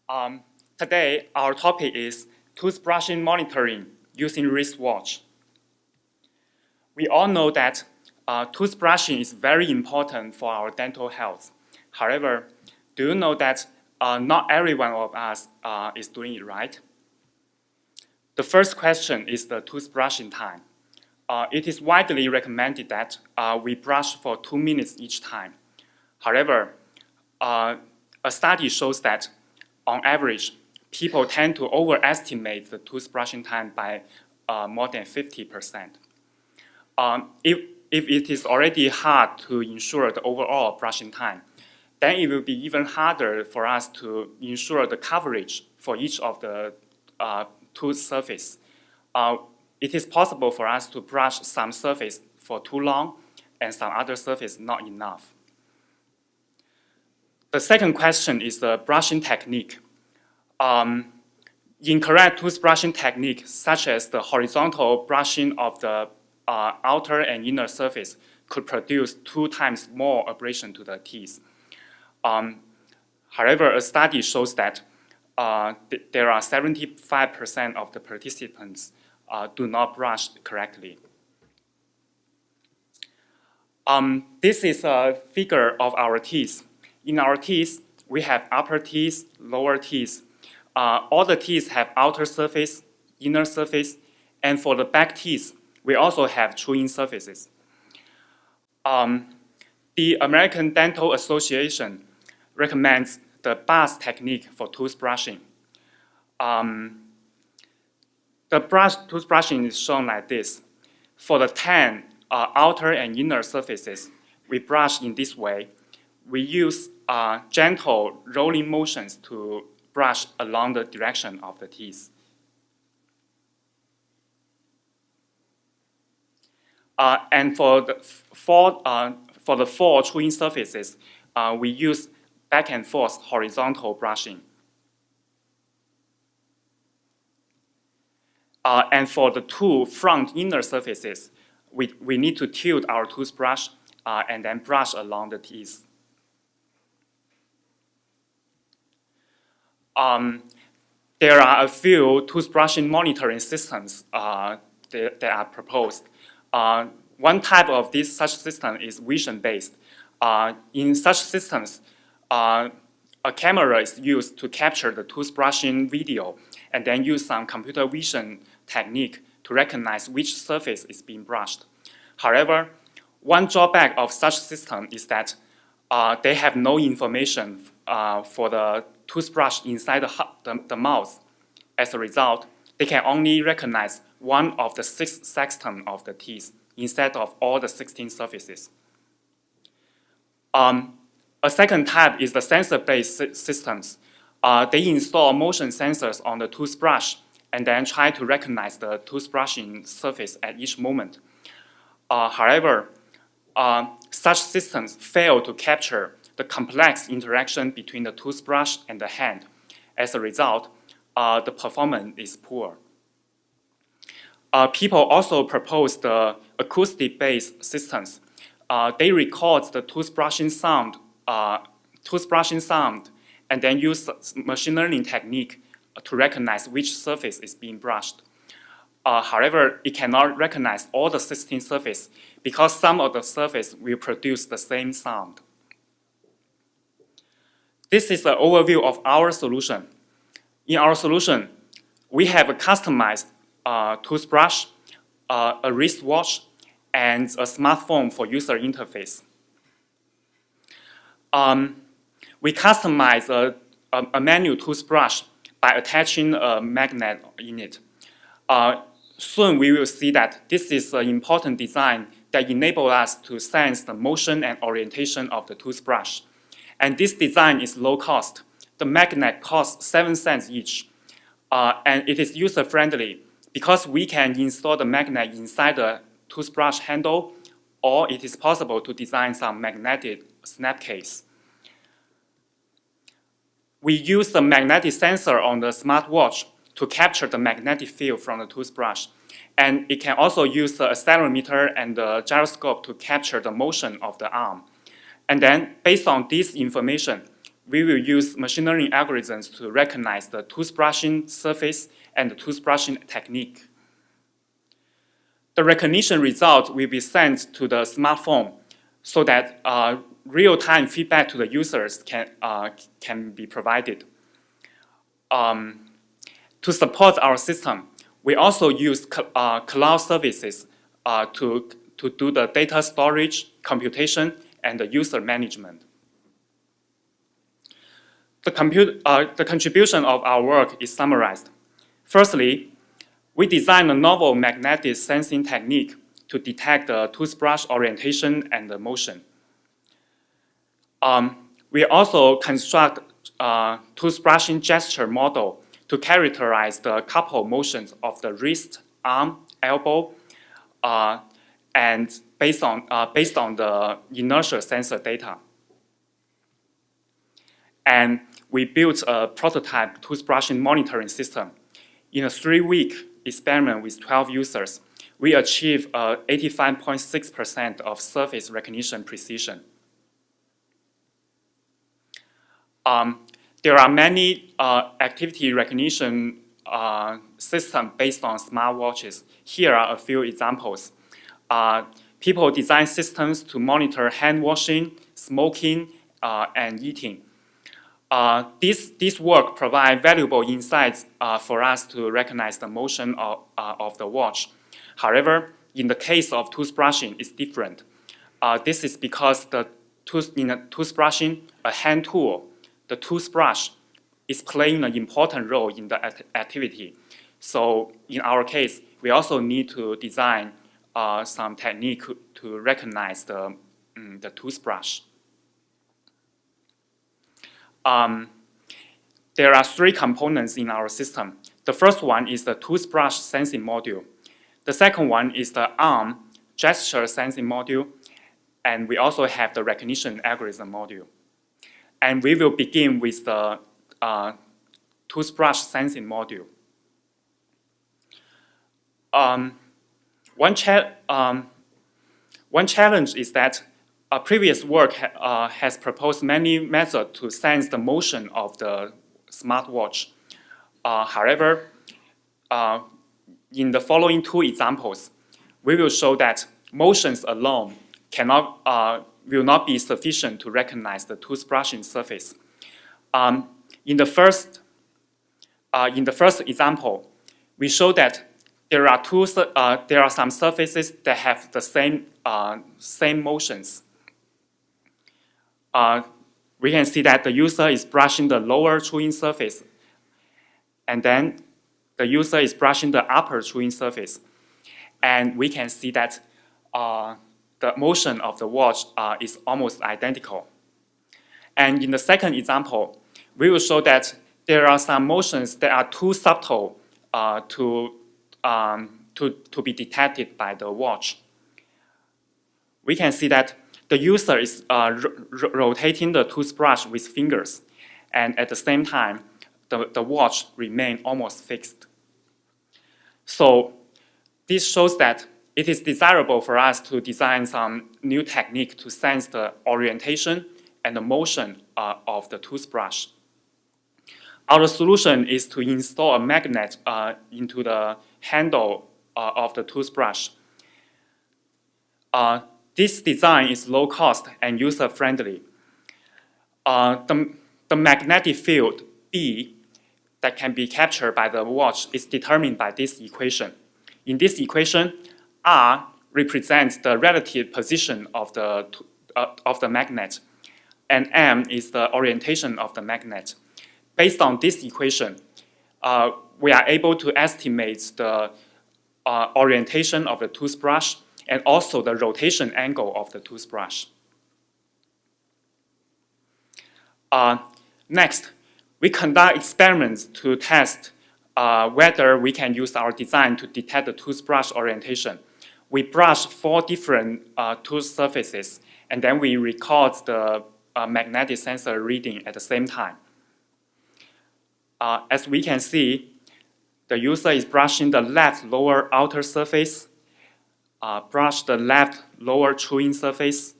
Um, Today, our topic is toothbrushing monitoring using wristwatch. We all know that toothbrushing is very important for our dental health. However, do you know that not every one of us is doing it right? The first question is the toothbrushing time. It is widely recommended that we brush for 2 minutes each time. However, a study shows that on average, people tend to overestimate the toothbrushing time by more than 50%. If it is already hard to ensure the overall brushing time, then it will be even harder for us to ensure the coverage for each of the tooth surface. It is possible for us to brush some surface for too long and some other surface not enough. The second question is the brushing technique. Incorrect toothbrushing techniques, such as the horizontal brushing of the outer and inner surface, could produce 2 times more abrasion to the teeth. However, a study shows that there are 75% of the participants do not brush correctly. This is a figure of our teeth. In our teeth, we have upper teeth, lower teeth. All the teeth have outer surface, inner surface, and for the back teeth, we also have chewing surfaces. The American Dental Association recommends the buzz technique for toothbrushing. The toothbrushing is shown like this. For the 10 outer and inner surfaces, we brush in this way. We use gentle rolling motions to brush along the direction of the teeth. And for the 4 chewing surfaces, we use back and forth horizontal brushing. And for the 2 front inner surfaces, we need to tilt our toothbrush and then brush along the teeth. There are a few toothbrushing monitoring systems that are proposed. One type of such system is vision-based. In such systems, a camera is used to capture the toothbrushing video and then use some computer vision technique to recognize which surface is being brushed. However, one drawback of such system is that they have no information for the toothbrush inside the mouth. As a result, they can only recognize one of the 6 sextants of the teeth instead of all the 16 surfaces. A second type is the sensor-based systems. They install motion sensors on the toothbrush and then try to recognize the toothbrushing surface at each moment. However, such systems fail to capture the complex interaction between the toothbrush and the hand. As a result, the performance is poor. People also propose the acoustic-based systems. They record the toothbrushing sound and then use machine learning technique to recognize which surface is being brushed. However, it cannot recognize all the 16 surfaces because some of the surface will produce the same sound. This is an overview of our solution. In our solution, we have a customized toothbrush, a wristwatch, and a smartphone for user interface. We customize a manual toothbrush by attaching a magnet in it. Soon we will see that this is an important design that enables us to sense the motion and orientation of the toothbrush. And this design is low cost. The magnet costs 7 cents each, and it is user-friendly because we can install the magnet inside the toothbrush handle, or it is possible to design some magnetic snap case. We use the magnetic sensor on the smartwatch to capture the magnetic field from the toothbrush. And it can also use the accelerometer and the gyroscope to capture the motion of the arm. And then, based on this information, we will use machine learning algorithms to recognize the toothbrushing surface and the toothbrushing technique. The recognition result will be sent to the smartphone so that real-time feedback to the users can be provided. To support our system, we also use cloud services to do the data storage, computation, and the user management. The contribution of our work is summarized. Firstly, we designed a novel magnetic sensing technique to detect the toothbrush orientation and the motion. We also construct a toothbrushing gesture model to characterize the couple motions of the wrist, arm, elbow, and based on the inertial sensor data. And we built a prototype toothbrushing monitoring system. In a 3-week experiment with 12 users, we achieved 85.6% of surface recognition precision. There are many activity recognition systems based on smartwatches. Here are a few examples. People design systems to monitor hand washing, smoking, and eating. This work provides valuable insights for us to recognize the motion of the watch. However, in the case of toothbrushing, it's different. This is because in toothbrushing, a hand tool, the toothbrush, is playing an important role in the activity. So in our case, we also need to design some technique to recognize the toothbrush. There are 3 components in our system. The first one is the toothbrush sensing module. The second one is the arm gesture sensing module. And we also have the recognition algorithm module. And we will begin with the toothbrush sensing module. One challenge is that previous work has proposed many methods to sense the motion of the smartwatch. However, in the following 2 examples, we will show that motions alone will not be sufficient to recognize the toothbrushing surface. In the first example, we show that there are some surfaces that have the same motions. We can see that the user is brushing the lower chewing surface, and then the user is brushing the upper chewing surface. And we can see that the motion of the watch is almost identical. And in the second example, we will show that there are some motions that are too subtle to be detected by the watch. We can see that the user is rotating the toothbrush with fingers, and at the same time, the watch remains almost fixed. So this shows that it is desirable for us to design some new technique to sense the orientation and the motion of the toothbrush. Our solution is to install a magnet into the handle of the toothbrush. This design is low cost and user-friendly. The magnetic field B that can be captured by the watch is determined by this equation. In this equation, R represents the relative position of the magnet, and M is the orientation of the magnet. Based on this equation, we are able to estimate the orientation of the toothbrush and also the rotation angle of the toothbrush. Next, we conduct experiments to test whether we can use our design to detect the toothbrush orientation. We brush 4 different tooth surfaces, and then we record the magnetic sensor reading at the same time. As we can see, the user is brushing the left lower outer surface, brush the left lower chewing surface,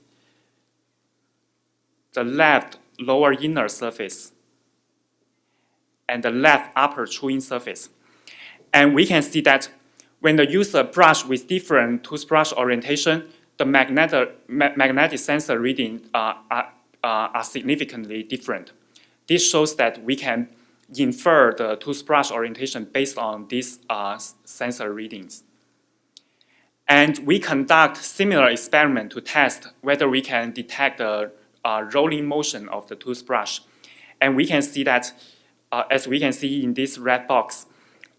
the left lower inner surface and the left upper chewing surface. And we can see that when the user brush with different toothbrush orientation, the magnetic sensor readings are significantly different. This shows that we can infer the toothbrush orientation based on these sensor readings. And we conduct similar experiment to test whether we can detect the rolling motion of the toothbrush. And we can see that, as we can see in this red box,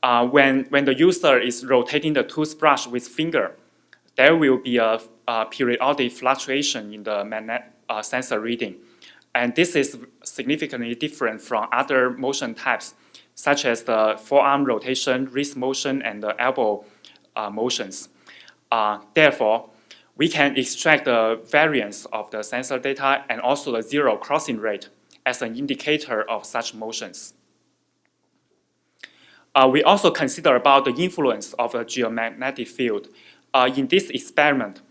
when the user is rotating the toothbrush with finger, there will be a periodic fluctuation in the magnetic sensor reading. And this is significantly different from other motion types, such as the forearm rotation, wrist motion, and the elbow motions. Therefore, we can extract the variance of the sensor data and also the zero crossing rate as an indicator of such motions. We also consider about the influence of a geomagnetic field. In this experiment,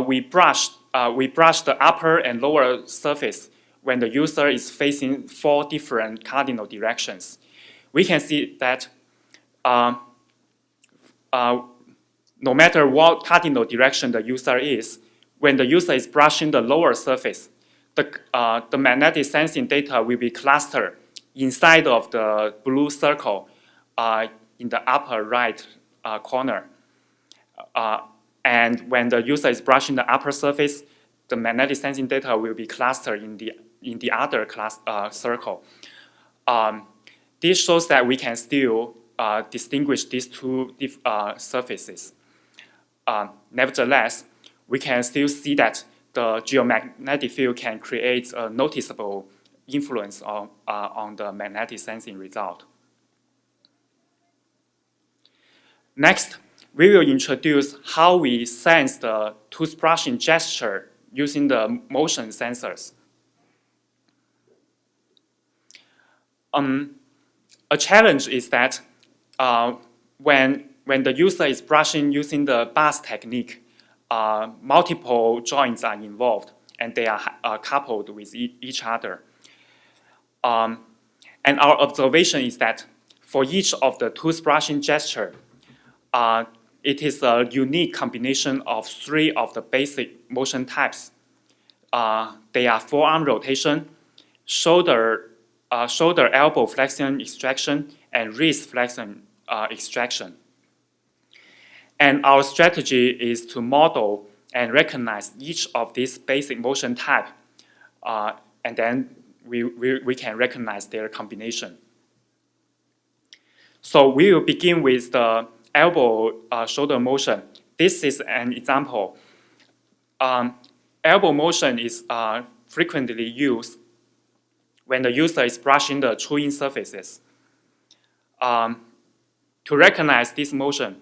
we brush the upper and lower surface when the user is facing 4 different cardinal directions. We can see that no matter what cardinal direction the user is, when the user is brushing the lower surface, the magnetic sensing data will be clustered inside of the blue circle in the upper right corner. And when the user is brushing the upper surface, the magnetic sensing data will be clustered in the other circle. This shows that we can still distinguish these two surfaces. Nevertheless, we can still see that the geomagnetic field can create a noticeable influence on the magnetic sensing result. Next, we will introduce how we sense the toothbrushing gesture using the motion sensors. A challenge is that when the user is brushing using the bus technique, multiple joints are involved and they are coupled with each other. And our observation is that for each of the toothbrushing gesture, it is a unique combination of 3 of the basic motion types. They are forearm rotation, shoulder elbow flexion extraction, and wrist flexion extraction. And our strategy is to model and recognize each of these basic motion type, and then we can recognize their combination. So we will begin with the elbow shoulder motion. This is an example. Elbow motion is frequently used when the user is brushing the chewing surfaces. To recognize this motion,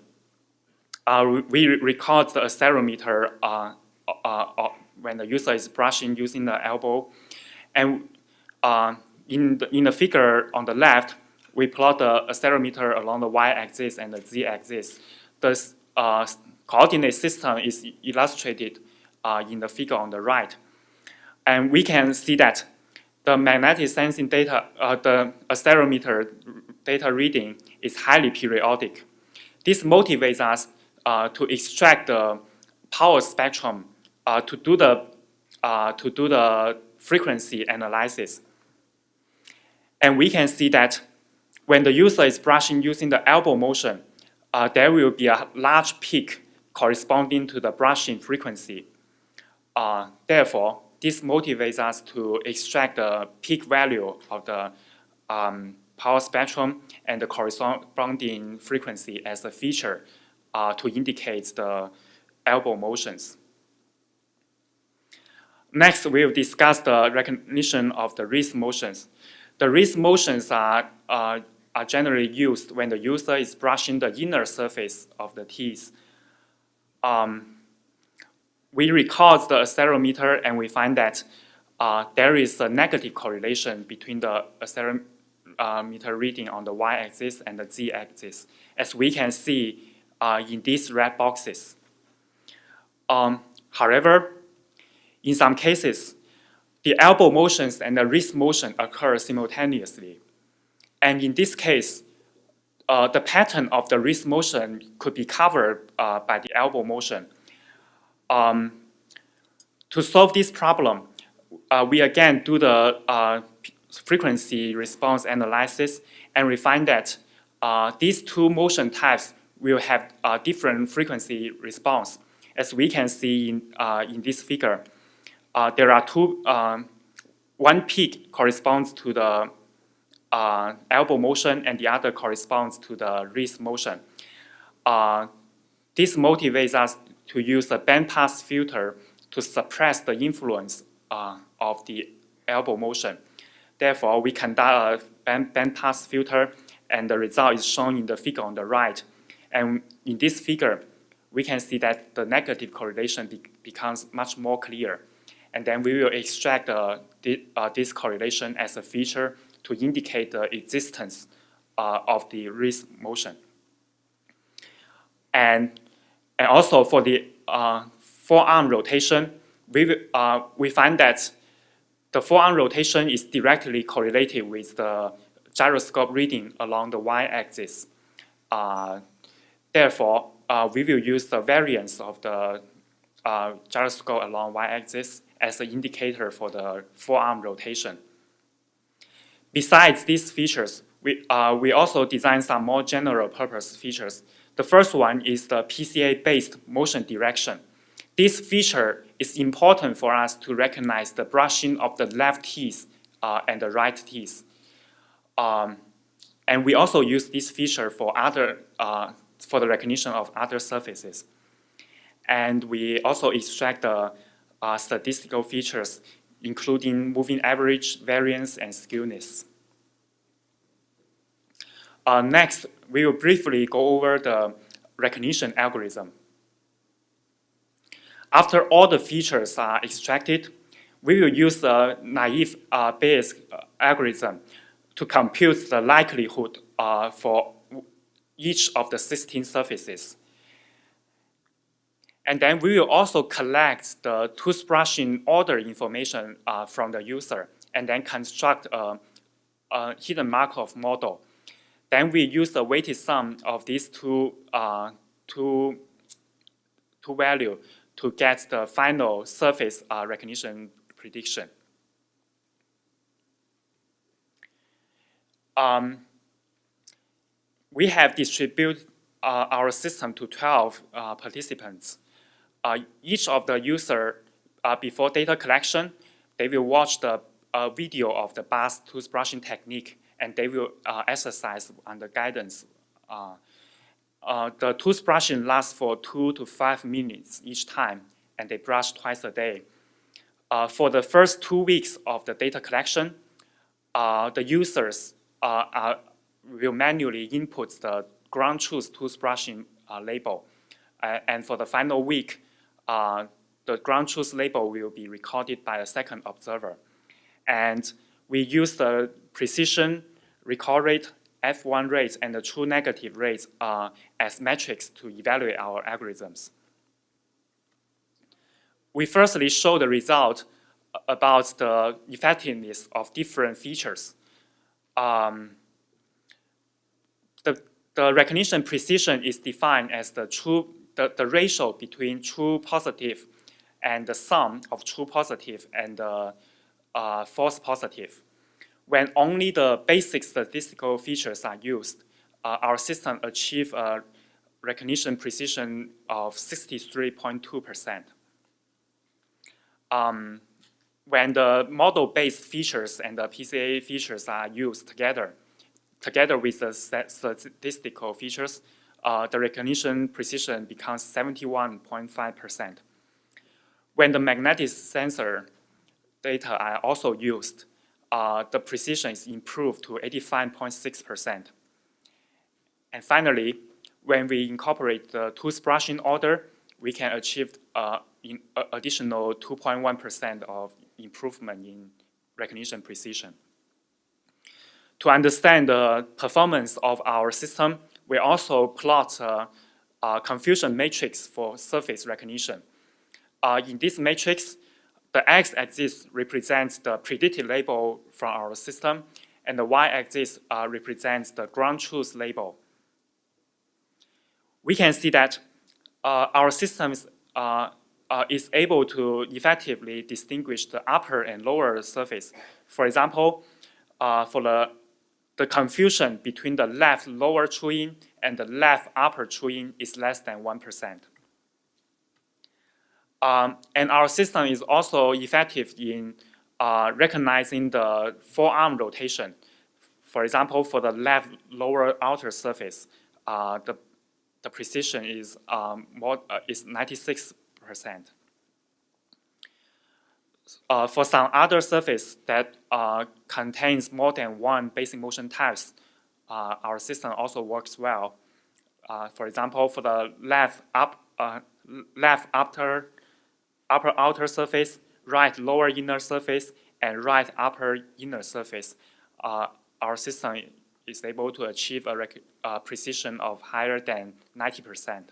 we record the accelerometer when the user is brushing using the elbow. And in the figure on the left, we plot the accelerometer along the y-axis and the z-axis. The coordinate system is illustrated in the figure on the right. And we can see that the magnetic sensing data, the accelerometer data reading is highly periodic. This motivates us to extract the power spectrum to do the frequency analysis. And we can see that when the user is brushing using the elbow motion, there will be a large peak corresponding to the brushing frequency. Therefore, this motivates us to extract the peak value of the power spectrum and the corresponding frequency as a feature to indicate the elbow motions. Next, we'll discuss the recognition of the wrist motions. The wrist motions are generally used when the user is brushing the inner surface of the teeth. We record the accelerometer and we find that there is a negative correlation between the accelerometer reading on the y-axis and the z-axis, as we can see in these red boxes. However, in some cases, the elbow motions and the wrist motion occur simultaneously. And in this case, the pattern of the wrist motion could be covered by the elbow motion. To solve this problem, we again do the frequency response analysis, and we find that these two motion types will have different frequency response. As we can see in this figure, there are two, one peak corresponds to the elbow motion and the other corresponds to the wrist motion. This motivates us to use a bandpass filter to suppress the influence of the elbow motion. Therefore, we conduct a bandpass filter, and the result is shown in the figure on the right. And in this figure, we can see that the negative correlation becomes much more clear. And then we will extract this correlation as a feature to indicate the existence of the wrist motion. And also for the forearm rotation, we find that the forearm rotation is directly correlated with the gyroscope reading along the y-axis. Therefore, we will use the variance of the gyroscope along y-axis as an indicator for the forearm rotation. Besides these features, we also designed some more general purpose features. The first one is the PCA-based motion direction. This feature is important for us to recognize the brushing of the left teeth and the right teeth. And we also use this feature for the recognition of other surfaces. And we also extract the statistical features, including moving average, variance, and skewness. Next, we will briefly go over the recognition algorithm. After all the features are extracted, we will use the naive Bayes algorithm to compute the likelihood for each of the 16 surfaces. And then we will also collect the toothbrushing order information from the user and then construct a hidden Markov model. Then we use the weighted sum of these two values to get the final surface recognition prediction. We have distributed our system to 12 participants. Each of the users, before data collection, they will watch the video of the bath toothbrushing technique, and they will exercise under guidance. The toothbrushing lasts for 2 to 5 minutes each time, and they brush twice a day. For the first 2 weeks of the data collection, the users will manually input the ground truth toothbrushing label. And for the final week, the ground truth label will be recorded by a second observer. And we use the precision, recall rate, F1 rates, and the true negative rates as metrics to evaluate our algorithms. We firstly show the result about the effectiveness of different features. The recognition precision is defined as the ratio between true positive and the sum of true positive and false positive. When only the basic statistical features are used, our system achieves a recognition precision of 63.2%. When the model-based features and the PCA features are used together with the statistical features, the recognition precision becomes 71.5%. When the magnetic sensor data are also used, the precision is improved to 85.6%. And finally, when we incorporate the toothbrushing order, we can achieve additional 2.1% of improvement in recognition precision. To understand the performance of our system, we also plot a confusion matrix for surface recognition. In this matrix, the x-axis represents the predicted label from our system, and the y-axis represents the ground truth label. We can see that our system is able to effectively distinguish the upper and lower surface. For example, for the confusion between the left lower true-in and the left upper true-in is less than 1%. And our system is also effective in recognizing the forearm rotation. For example, for the left lower outer surface, the precision is 96%. For some other surface that contains more than one basic motion types, our system also works well. For example, for the left upper outer surface, right lower inner surface, and right upper inner surface, our system is able to achieve a precision of higher than 90%.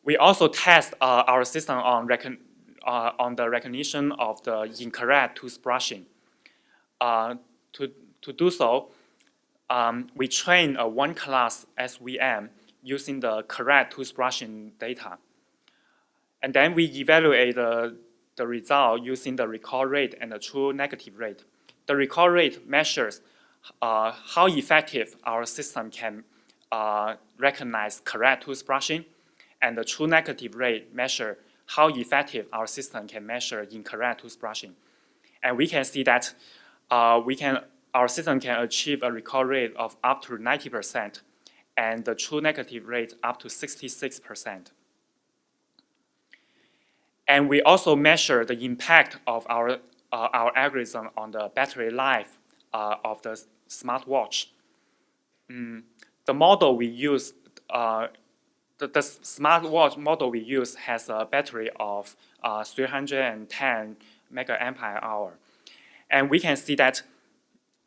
We also test our system on the recognition of the incorrect toothbrushing. To do so, we train a one-class SVM using the correct toothbrushing data. And then we evaluate the result using the recall rate and the true negative rate. The recall rate measures how effective our system can recognize correct toothbrushing, and the true negative rate measure how effective our system can measure incorrect toothbrushing. And we can see that our system can achieve a recall rate of up to 90%, and the true negative rate up to 66%. And we also measure the impact of our algorithm on the battery life of the smartwatch. The model we use, the smartwatch model we use has a battery of 310 mAh. And we can see that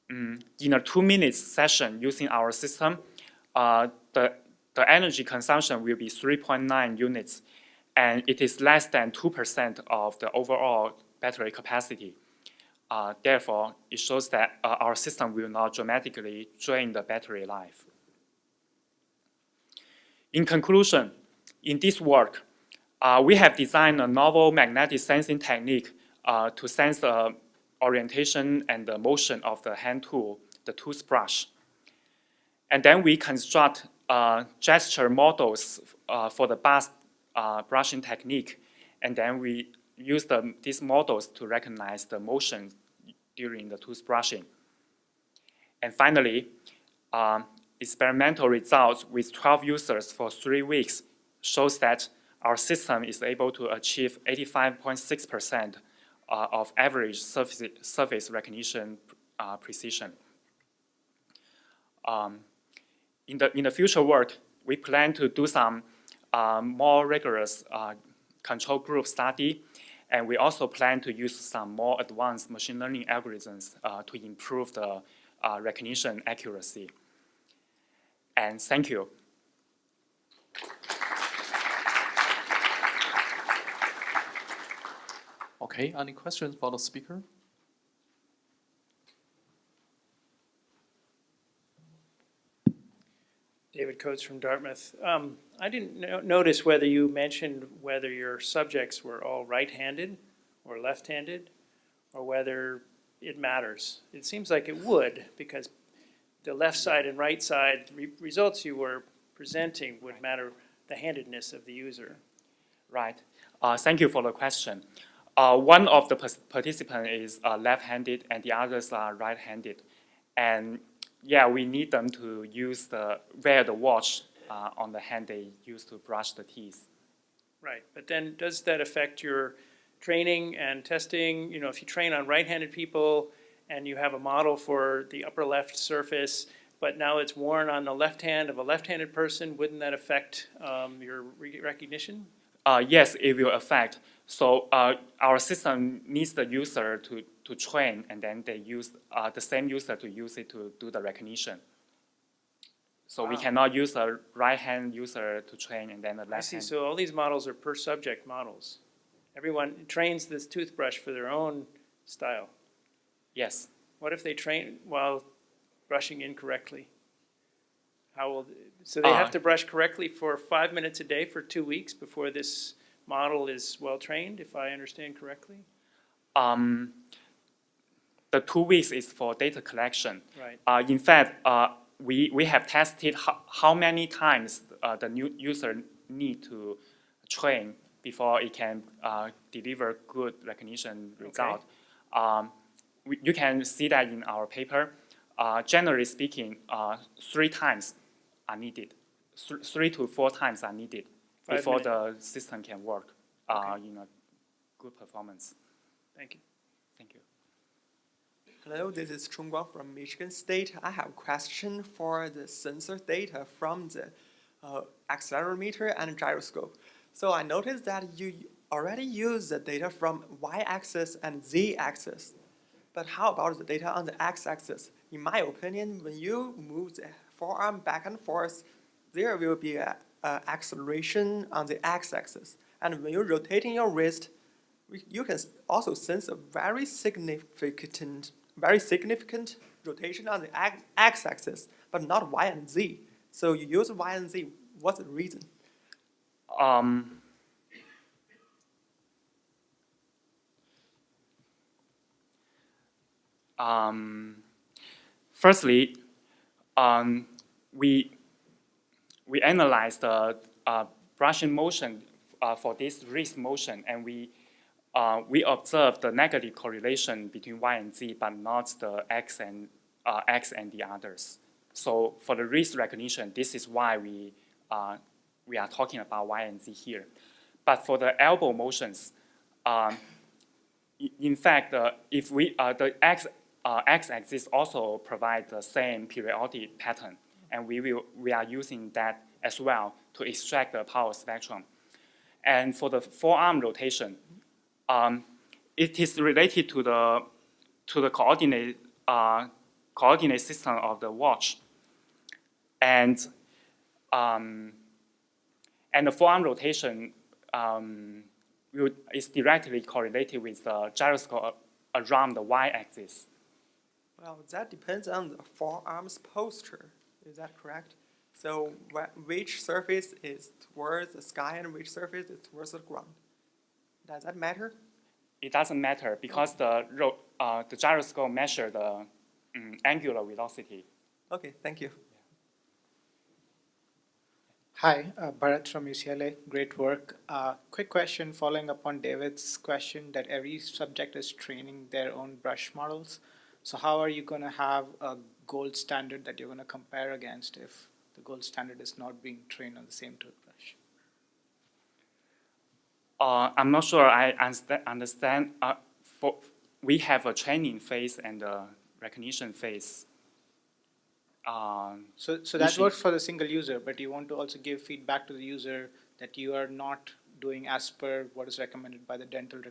in a 2-minute session using our system, the energy consumption will be 3.9 units. And it is less than 2% of the overall battery capacity. Therefore, it shows that our system will not dramatically drain the battery life. In conclusion, in this work, we have designed a novel magnetic sensing technique to sense the orientation and the motion of the hand tool, the toothbrush. And then we construct gesture models for the brushing technique, and then we use these models to recognize the motion during the toothbrushing. And finally, experimental results with 12 users for 3 weeks shows that our system is able to achieve 85.6% of average surface recognition precision. In the future work, we plan to do some more rigorous control group study, and we also plan to use some more advanced machine learning algorithms to improve the recognition accuracy. And thank you. Okay, any questions for the speaker? David Coates from Dartmouth. I didn't notice whether you mentioned whether your subjects were all right-handed or left-handed, or whether it matters. It seems like it would, because the left side and right side results you were presenting would matter the handedness of the user. Right. Thank you for the question. One of the participants is left-handed and the others are right-handed. And yeah, we need them to wear the watch on the hand they use to brush the teeth. Right, but then does that affect your training and testing? You know, if you train on right-handed people and you have a model for the upper left surface, but now it's worn on the left hand of a left-handed person, wouldn't that affect your recognition? Yes, it will affect. So our system needs the user to train, and then they use the same user to use it to do the recognition. So we cannot use a right-hand user to train and then a left-hand. I see, so all these models are per subject models. Everyone trains this toothbrush for their own style. Yes. What if they train while brushing incorrectly? So they have to brush correctly for 5 minutes a day for 2 weeks before this model is well trained, if I understand correctly? The 2 weeks is for data collection. Right. In fact, we have tested how many times the new user need to train before it can deliver good recognition result. You can see that in our paper. Generally speaking, 3 times are needed. 3 to 4 times are needed before the system can work in a good performance. Thank you. Thank you. Hello, this is Chungguang from Michigan State. I have a question for the sensor data from the accelerometer and gyroscope. So I noticed that you already use the data from y-axis and z-axis. But how about the data on the x-axis? In my opinion, when you move the forearm back and forth, there will be an acceleration on the x-axis. And when you're rotating your wrist, you can also sense a very significant rotation on the x-axis, but not y and z. So you use y and z. What's the reason? Firstly, we analyze the brushing motion for this wrist motion, and we observe the negative correlation between y and z, but not the x and the others. So for the wrist recognition, this is why we are talking about y and z here. But for the elbow motions, in fact, if the x-axis also provide the same periodic pattern, and we are using that as well to extract the power spectrum. And for the forearm rotation, it is related to the coordinate system of the watch, and the forearm rotation is directly correlated with the gyroscope around the y-axis. Well, that depends on the forearm's posture. Is that correct? So which surface is towards the sky and which surface is towards the ground? Does that matter? It doesn't matter because the gyroscope measures the angular velocity. Okay, thank you. Hi, Bharat from UCLA. Great work. Quick question following up on David's question that every subject is training their own brush models. So how are you going to have a gold standard that you're going to compare against if the gold standard is not being trained on the same toothbrush? I'm not sure I understand. We have a training phase and a recognition phase. So that works for the single user, but you want to also give feedback to the user that you are not doing as per what is recommended by the Dental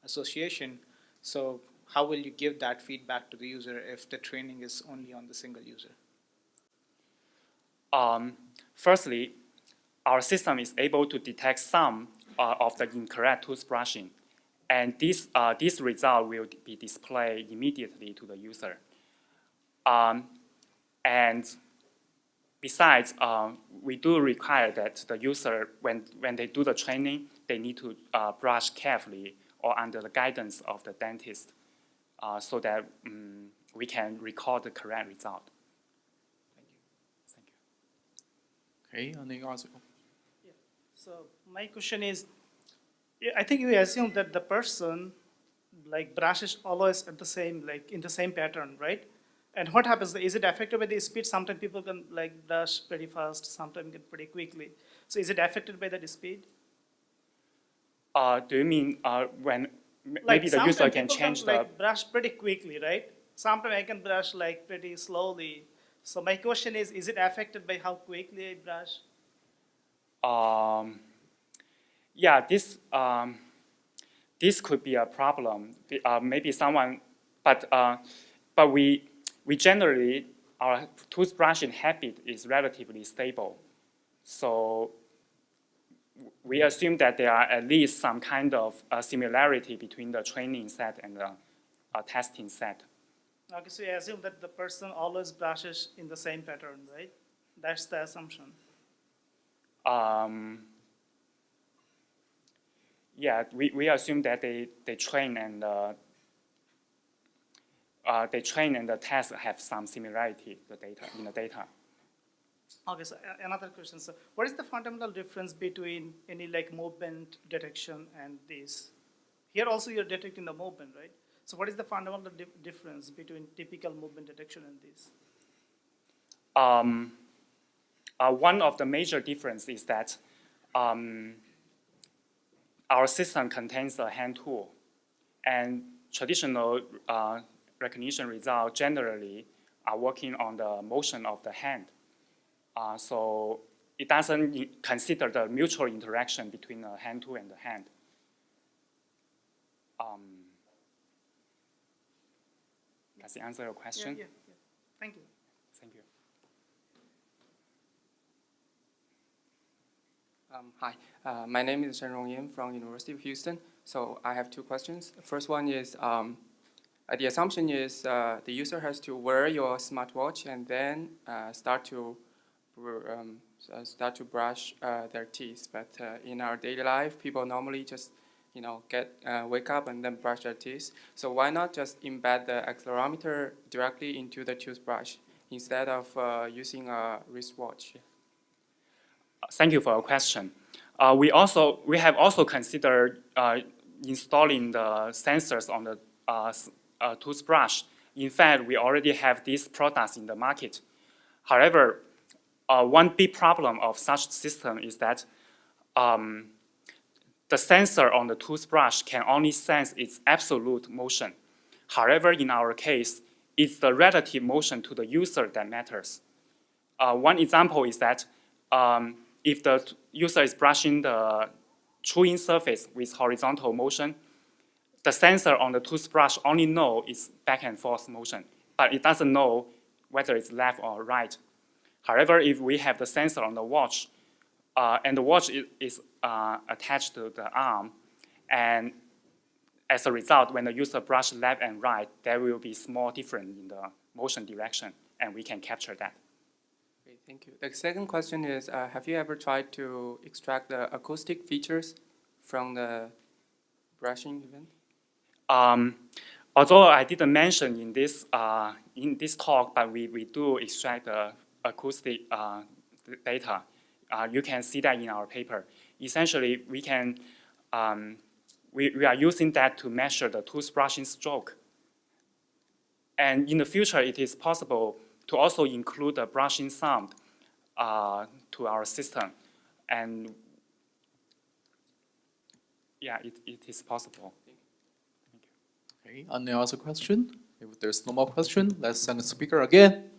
Association. So how will you give that feedback to the user if the training is only on the single user? Firstly, our system is able to detect some of the incorrect toothbrushing, and this result will be displayed immediately to the user. And besides, we do require that the user, when they do the training, they need to brush carefully or under the guidance of the dentist so that we can record the correct result. Thank you. Okay, any other? Yeah. So my question is, I think you assume that the person like brushes always at the same, like in the same pattern, right? And what happens? Is it affected by the speed? Sometimes people can like brush pretty fast, sometimes get pretty quickly. So is it affected by the speed? Do you mean when Like maybe the user sometimes can people change like brush pretty quickly, right? Sometimes I can brush like pretty slowly. So my question is it affected by how quickly I brush? Yeah, this could be a problem. Maybe someone, but we generally, our toothbrushing habit is relatively stable. So we assume that there are at least some kind of similarity between the training set and the testing set. Okay, so you assume that the person always brushes in the same pattern, right? That's the assumption. Yeah, we assume that they train and the test have some similarity in the data. Okay, so another question. So what is the fundamental difference between any like movement detection and this? Here also you're detecting the movement, right? So what is the fundamental difference between typical movement detection and this? One of the major differences is that our system contains a hand tool, and traditional recognition results generally are working on the motion of the hand. So it doesn't consider the mutual interaction between the hand tool and the hand. Does it answer your question? Yeah. Thank you. Thank you. Hi, my name is Shen Rongyan from University of Houston. So I have two questions. The first one is, the assumption is the user has to wear your smartwatch and then start to brush their teeth. But in our daily life, people normally just wake up and then brush their teeth. So why not just embed the accelerometer directly into the toothbrush instead of using a wristwatch? Thank you for your question. We have also considered installing the sensors on the toothbrush. In fact, we already have these products in the market. However, one big problem of such system is that the sensor on the toothbrush can only sense its absolute motion. However, in our case, it's the relative motion to the user that matters. One example is that if the user is brushing the chewing surface with horizontal motion, the sensor on the toothbrush only knows its back and forth motion, but it doesn't know whether it's left or right. However, if we have the sensor on the watch, and the watch is attached to the arm, and as a result, when the user brushes left and right, there will be small difference in the motion direction, and we can capture that. Okay, thank you. The second question is, have you ever tried to extract the acoustic features from the brushing event? Although I didn't mention in this talk, but we do extract the acoustic data. You can see that in our paper. Essentially, we are using that to measure the toothbrushing stroke. And in the future, it is possible to also include the brushing sound to our system. And yeah, it is possible. Okay, any other question? If there's no more question, let's thank the speaker again.